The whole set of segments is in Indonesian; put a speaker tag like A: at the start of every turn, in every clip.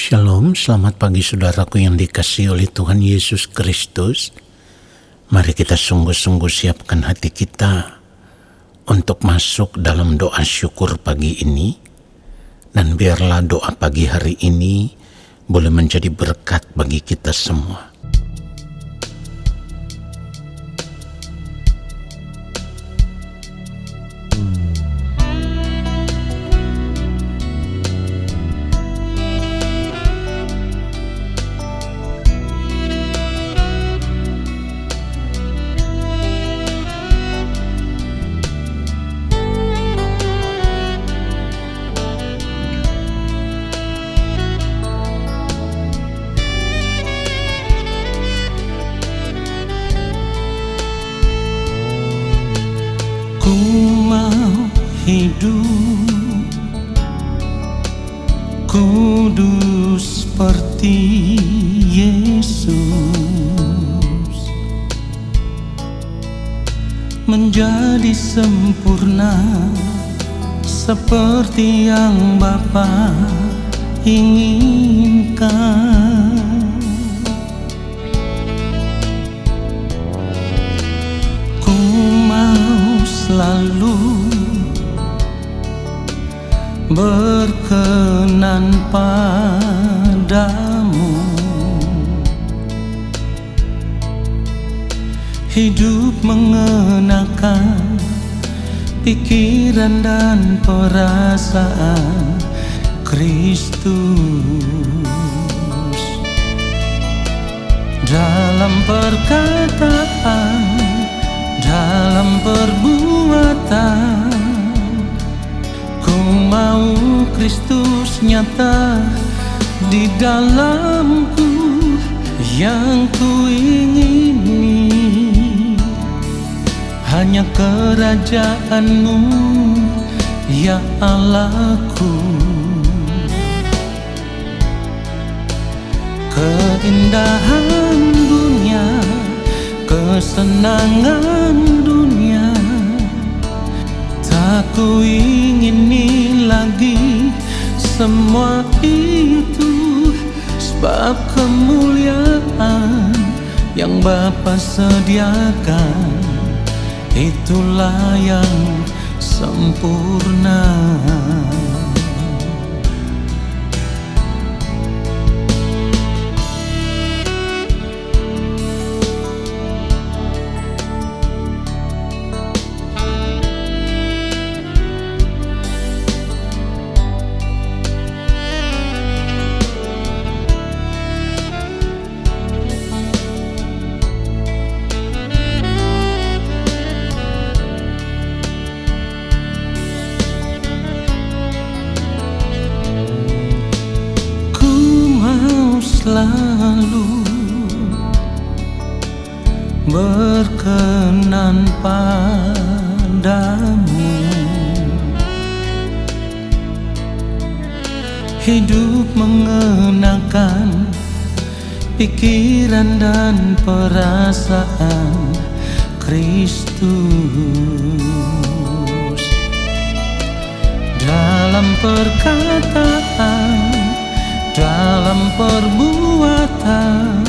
A: Shalom, selamat pagi saudaraku yang dikasihi oleh Tuhan Yesus Kristus. Mari kita sungguh-sungguh siapkan hati kita untuk masuk dalam doa syukur pagi ini. Dan biarlah doa pagi hari ini boleh menjadi berkat bagi kita semua.
B: Ku mau hidup kudus seperti Yesus, menjadi sempurna seperti yang Bapa inginkan. Selalu berkenan padamu, hidup mengenakan pikiran dan perasaan Kristus dalam perkataan, dalam perbuatan. Ku mau Kristus nyata di dalamku, yang ku ingini hanya kerajaan-Mu, ya Allahku. Keindahan dunia, kesenangan dunia, tak ku ingini lagi semua itu, sebab kemuliaan yang Bapa sediakan itulah yang sempurna. Selalu berkenan padamu, hidup mengenakan pikiran dan perasaan Kristus dalam perkataan, dalam perbuatan.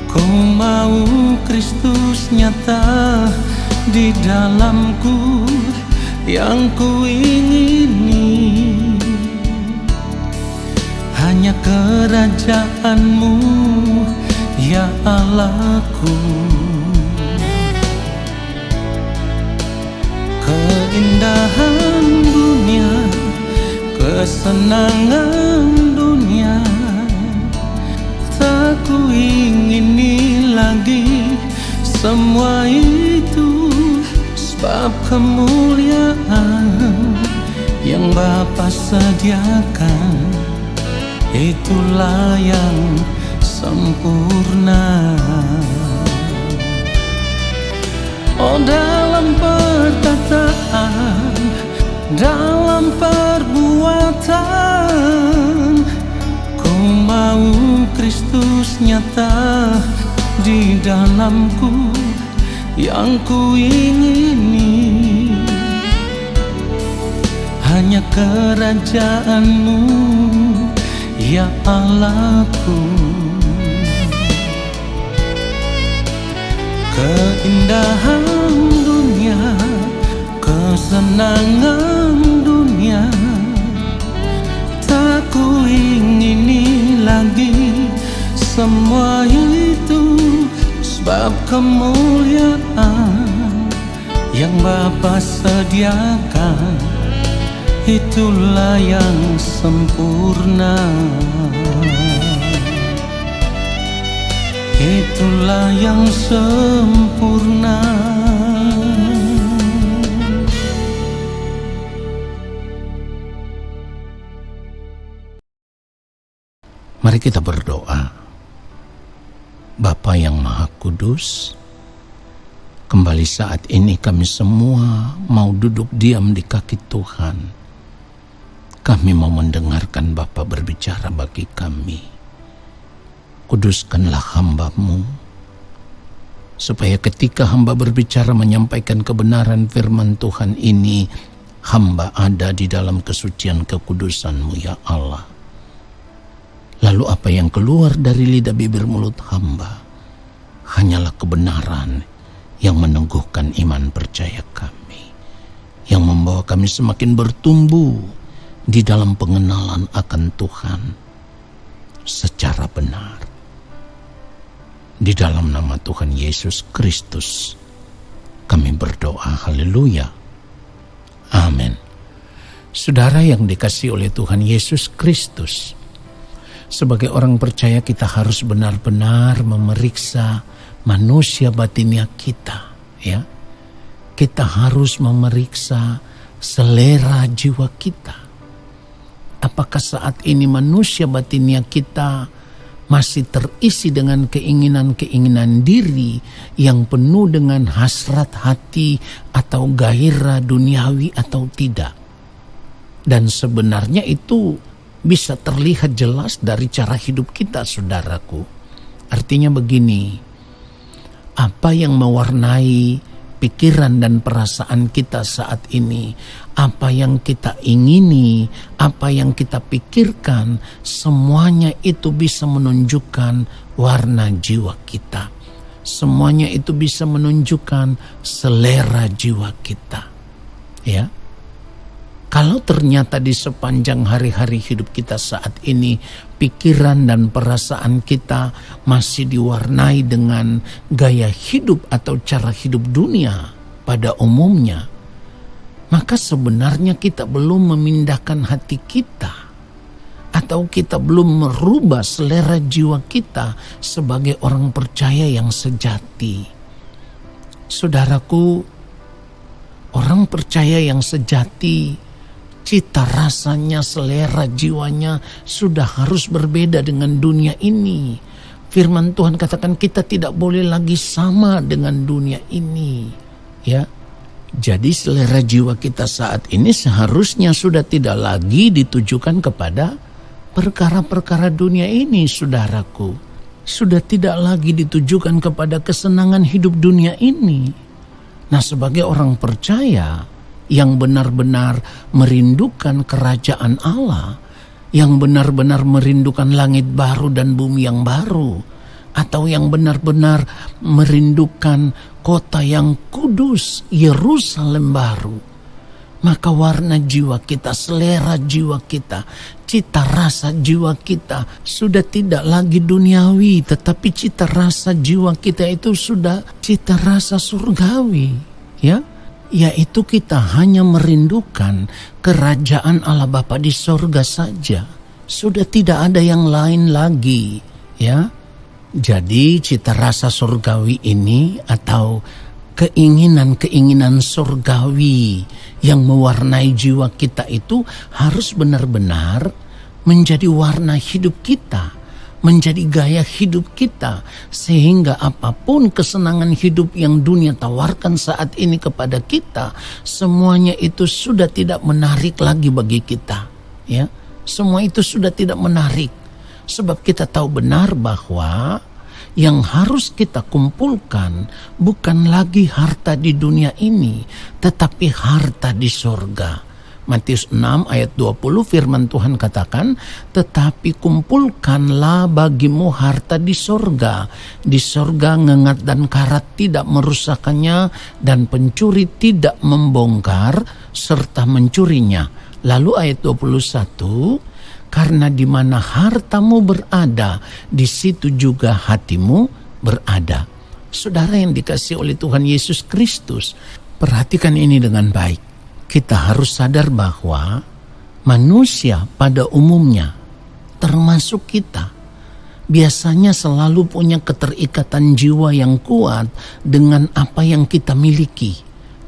B: Ku mau Kristus nyata di dalamku, yang ku ingini hanya kerajaan-Mu, ya Allahku. Keindahan dunia, kesenangan dunia, tak ku ingini lagi semua itu, sebab kemuliaan yang Bapa sediakan itulah yang sempurna. Oh, dalam perkataan, dalam perbuatan, ku mau Kristus nyata di dalamku, yang ku ingini hanya kerajaan-Mu, ya Allahku. Keindahan dunia, kesenangan dunia, tak ku ingini lagi semua itu, sebab kemuliaan yang Bapa sediakan itulah yang sempurna. Itulah yang sempurna.
A: Mari kita berdoa. Bapa yang Maha Kudus, kembali saat ini kami semua mau duduk diam di kaki Tuhan. Kami mau mendengarkan Bapa berbicara bagi kami. Kuduskanlah hamba-Mu, supaya ketika hamba berbicara menyampaikan kebenaran firman Tuhan ini, hamba ada di dalam kesucian kekudusan-Mu ya Allah. Lalu apa yang keluar dari lidah bibir mulut hamba hanyalah kebenaran yang meneguhkan iman percaya kami, yang membawa kami semakin bertumbuh di dalam pengenalan akan Tuhan secara benar. Di dalam nama Tuhan Yesus Kristus kami berdoa, haleluya, amin. Saudara yang dikasihi oleh Tuhan Yesus Kristus, sebagai orang percaya kita harus benar-benar memeriksa manusia batinia kita, ya. Kita harus memeriksa selera jiwa kita. Apakah saat ini manusia batinia kita masih terisi dengan keinginan-keinginan diri yang penuh dengan hasrat hati atau gairah duniawi atau tidak? Dan sebenarnya itu bisa terlihat jelas dari cara hidup kita, saudaraku. Artinya begini, apa yang mewarnai pikiran dan perasaan kita saat ini, apa yang kita ingini, apa yang kita pikirkan, semuanya itu bisa menunjukkan warna jiwa kita. Semuanya itu bisa menunjukkan selera jiwa kita. Ya. Kalau ternyata di sepanjang hari-hari hidup kita saat ini, pikiran dan perasaan kita masih diwarnai dengan gaya hidup atau cara hidup dunia pada umumnya, maka sebenarnya kita belum memindahkan hati kita, atau kita belum merubah selera jiwa kita sebagai orang percaya yang sejati. Saudaraku, orang percaya yang sejati, cita rasanya, selera jiwanya sudah harus berbeda dengan dunia ini. Firman Tuhan katakan kita tidak boleh lagi sama dengan dunia ini. Ya, jadi selera jiwa kita saat ini seharusnya sudah tidak lagi ditujukan kepada perkara-perkara dunia ini, saudaraku. Sudah tidak lagi ditujukan kepada kesenangan hidup dunia ini. Nah, sebagai orang percaya yang benar-benar merindukan kerajaan Allah, yang benar-benar merindukan langit baru dan bumi yang baru, atau yang benar-benar merindukan kota yang kudus, Yerusalem baru, maka warna jiwa kita, selera jiwa kita, cita rasa jiwa kita sudah tidak lagi duniawi, tetapi cita rasa jiwa kita itu sudah cita rasa surgawi, ya. Yaitu kita hanya merindukan kerajaan Allah Bapa di sorga saja. Sudah tidak ada yang lain lagi, ya. Jadi cita rasa surgawi ini atau keinginan-keinginan surgawi yang mewarnai jiwa kita itu harus benar-benar menjadi warna hidup kita, menjadi gaya hidup kita, sehingga apapun kesenangan hidup yang dunia tawarkan saat ini kepada kita, semuanya itu sudah tidak menarik lagi bagi kita, ya. Semua itu sudah tidak menarik, sebab kita tahu benar bahwa yang harus kita kumpulkan bukan lagi harta di dunia ini, tetapi harta di sorga. Matius 6 ayat 20 firman Tuhan katakan, tetapi kumpulkanlah bagimu harta di sorga. Di sorga ngengat dan karat tidak merusakkannya, dan pencuri tidak membongkar serta mencurinya. Lalu ayat 21, karena di mana hartamu berada, di situ juga hatimu berada. Saudara yang dikasihi oleh Tuhan Yesus Kristus, perhatikan ini dengan baik. Kita harus sadar bahwa manusia pada umumnya, termasuk kita, biasanya selalu punya keterikatan jiwa yang kuat dengan apa yang kita miliki.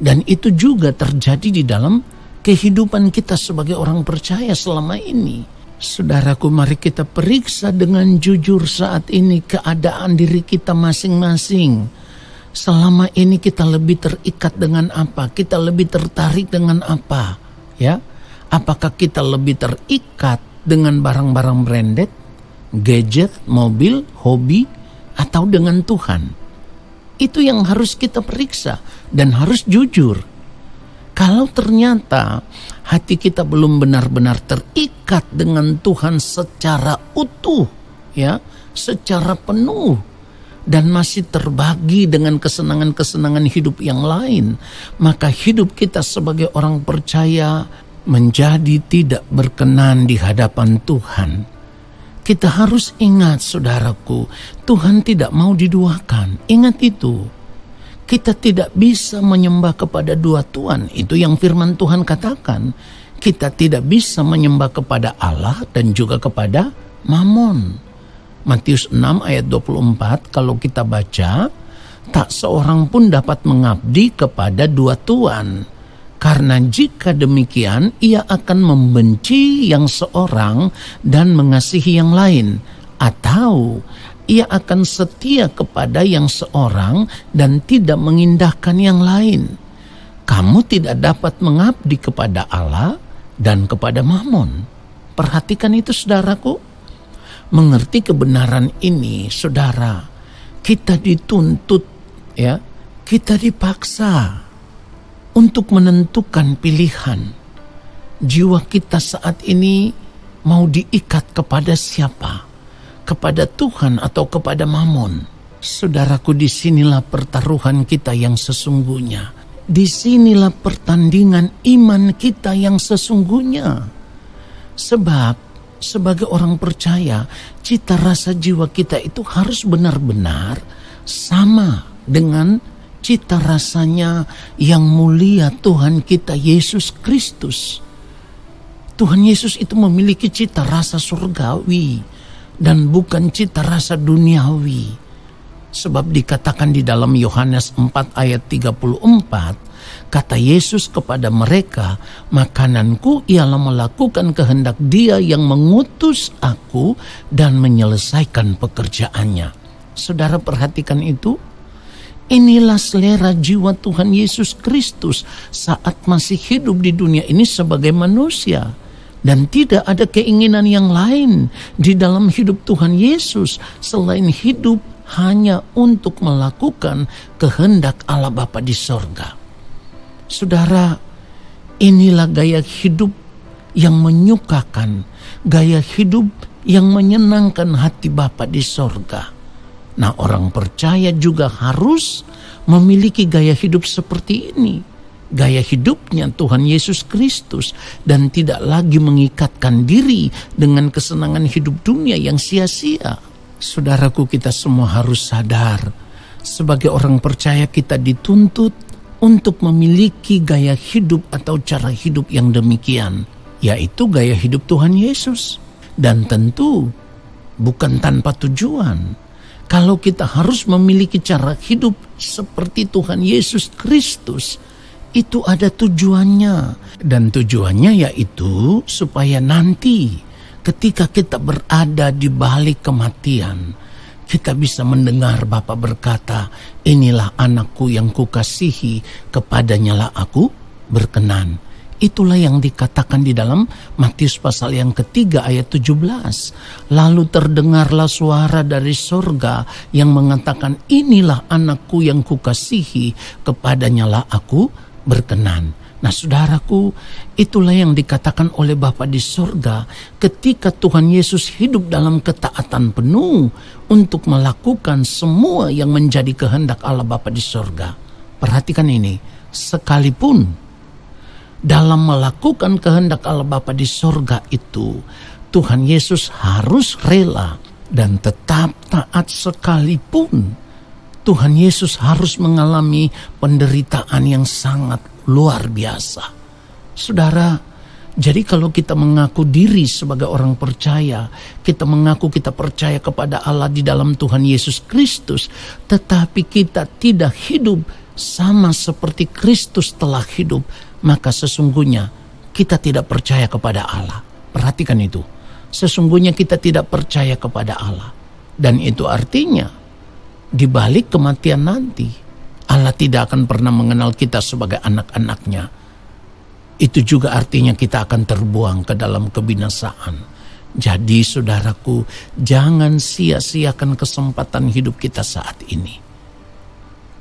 A: Dan itu juga terjadi di dalam kehidupan kita sebagai orang percaya selama ini. Saudaraku, mari kita periksa dengan jujur saat ini keadaan diri kita masing-masing. Selama ini kita lebih terikat dengan apa? Kita lebih tertarik dengan apa? Ya, apakah kita lebih terikat dengan barang-barang branded, gadget, mobil, hobi, atau dengan Tuhan? Itu yang harus kita periksa dan harus jujur. Kalau ternyata hati kita belum benar-benar terikat dengan Tuhan secara utuh, ya, secara penuh, dan masih terbagi dengan kesenangan-kesenangan hidup yang lain, maka hidup kita sebagai orang percaya menjadi tidak berkenan di hadapan Tuhan. Kita harus ingat, saudaraku, Tuhan tidak mau diduakan. Ingat itu. Kita tidak bisa menyembah kepada dua Tuhan. Itu yang firman Tuhan katakan. Kita tidak bisa menyembah kepada Allah dan juga kepada Mammon. Matius 6 ayat 24 kalau kita baca, tak seorang pun dapat mengabdi kepada dua tuan, karena jika demikian ia akan membenci yang seorang dan mengasihi yang lain, atau ia akan setia kepada yang seorang dan tidak mengindahkan yang lain. Kamu tidak dapat mengabdi kepada Allah dan kepada Mammon. Perhatikan itu, saudaraku. Mengerti kebenaran ini, saudara, kita dituntut, ya, kita dipaksa untuk menentukan pilihan. Jiwa kita saat ini mau diikat kepada siapa? Kepada Tuhan atau kepada Mammon? Saudaraku, disinilah pertaruhan kita yang sesungguhnya. Disinilah pertandingan iman kita yang sesungguhnya. Sebab sebagai orang percaya, cita rasa jiwa kita itu harus benar-benar sama dengan cita rasanya yang mulia Tuhan kita Yesus Kristus. Tuhan Yesus itu memiliki cita rasa surgawi dan bukan cita rasa duniawi. Sebab dikatakan di dalam Yohanes 4 ayat 34, kata Yesus kepada mereka, makananku ialah melakukan kehendak Dia yang mengutus aku dan menyelesaikan pekerjaannya. Saudara perhatikan itu. Inilah selera jiwa Tuhan Yesus Kristus saat masih hidup di dunia ini sebagai manusia. Dan tidak ada keinginan yang lain di dalam hidup Tuhan Yesus selain hidup hanya untuk melakukan kehendak Allah Bapa di sorga. Saudara, inilah gaya hidup yang menyukakan, gaya hidup yang menyenangkan hati Bapa di sorga. Nah, orang percaya juga harus memiliki gaya hidup seperti ini. Gaya hidupnya Tuhan Yesus Kristus dan tidak lagi mengikatkan diri dengan kesenangan hidup dunia yang sia-sia. Saudaraku, kita semua harus sadar, sebagai orang percaya kita dituntut untuk memiliki gaya hidup atau cara hidup yang demikian, yaitu gaya hidup Tuhan Yesus. Dan tentu bukan tanpa tujuan. Kalau kita harus memiliki cara hidup seperti Tuhan Yesus Kristus, itu ada tujuannya. Dan tujuannya yaitu supaya nanti ketika kita berada di balik kematian, kita bisa mendengar Bapa berkata, inilah anakku yang kukasihi, kepadanyalah aku berkenan. Itulah yang dikatakan di dalam Matius pasal yang ketiga ayat 17. Lalu terdengarlah suara dari sorga yang mengatakan, inilah anakku yang kukasihi, kepadanyalah aku berkenan. Nah saudaraku, itulah yang dikatakan oleh Bapa di sorga ketika Tuhan Yesus hidup dalam ketaatan penuh untuk melakukan semua yang menjadi kehendak Allah Bapa di sorga. Perhatikan ini, sekalipun dalam melakukan kehendak Allah Bapa di sorga itu, Tuhan Yesus harus rela dan tetap taat sekalipun. Tuhan Yesus harus mengalami penderitaan yang sangat luar biasa. Saudara, jadi kalau kita mengaku diri sebagai orang percaya, kita mengaku kita percaya kepada Allah di dalam Tuhan Yesus Kristus, tetapi kita tidak hidup sama seperti Kristus telah hidup, maka sesungguhnya kita tidak percaya kepada Allah. Perhatikan itu. Sesungguhnya kita tidak percaya kepada Allah. Dan itu artinya di balik kematian nanti, Allah tidak akan pernah mengenal kita sebagai anak-anaknya. Itu juga artinya kita akan terbuang ke dalam kebinasaan. Jadi saudaraku, jangan sia-siakan kesempatan hidup kita saat ini.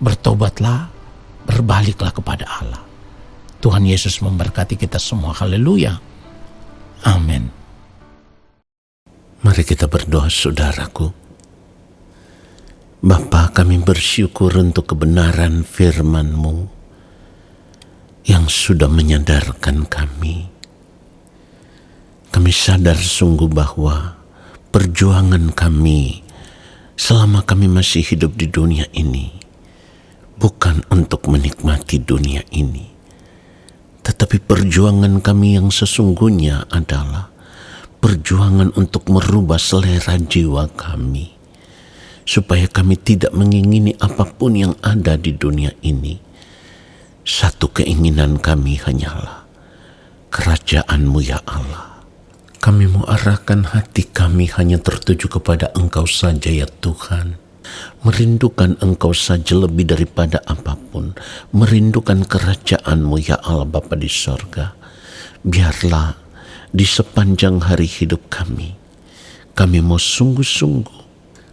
A: Bertobatlah, berbaliklah kepada Allah. Tuhan Yesus memberkati kita semua. Haleluya. Amin. Mari kita berdoa saudaraku. Bapa, kami bersyukur untuk kebenaran firman-Mu yang sudah menyadarkan kami. Kami sadar sungguh bahwa perjuangan kami selama kami masih hidup di dunia ini bukan untuk menikmati dunia ini, tetapi perjuangan kami yang sesungguhnya adalah perjuangan untuk merubah selera jiwa kami, supaya kami tidak mengingini apapun yang ada di dunia ini. Satu keinginan kami hanyalah kerajaan-Mu ya Allah. Kami mau arahkan hati kami hanya tertuju kepada Engkau saja ya Tuhan. Merindukan Engkau saja lebih daripada apapun. Merindukan kerajaan-Mu ya Allah Bapa di sorga. Biarlah di sepanjang hari hidup kami mau sungguh-sungguh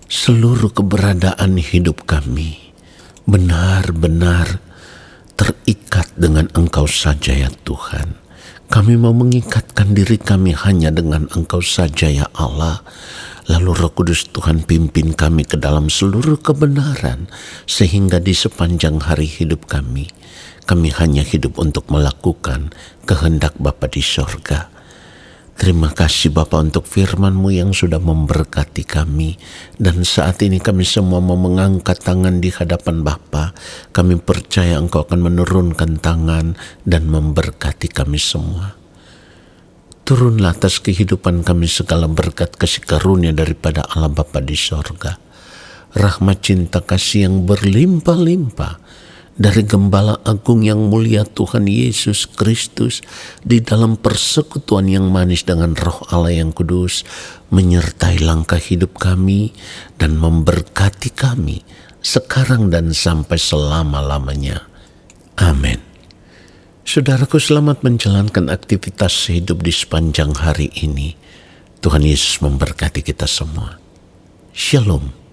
A: seluruh keberadaan hidup kami benar-benar terikat dengan Engkau saja ya Tuhan. Kami mau mengikatkan diri kami hanya dengan Engkau saja ya Allah. Lalu Roh Kudus Tuhan pimpin kami ke dalam seluruh kebenaran, sehingga di sepanjang hari hidup kami hanya hidup untuk melakukan kehendak Bapa di sorga. Terima kasih Bapa untuk firman-Mu yang sudah memberkati kami. Dan saat ini kami semua mau mengangkat tangan di hadapan Bapa. Kami percaya Engkau akan menurunkan tangan dan memberkati kami semua. Turunlah atas kehidupan kami segala berkat kasih karunia daripada Allah Bapa di sorga. Rahmat cinta kasih yang berlimpah-limpah dari Gembala Agung yang mulia Tuhan Yesus Kristus di dalam persekutuan yang manis dengan Roh Allah yang kudus menyertai langkah hidup kami dan memberkati kami sekarang dan sampai selama-lamanya. Amin. Saudaraku, selamat menjalankan aktivitas hidup di sepanjang hari ini. Tuhan Yesus memberkati kita semua. Shalom.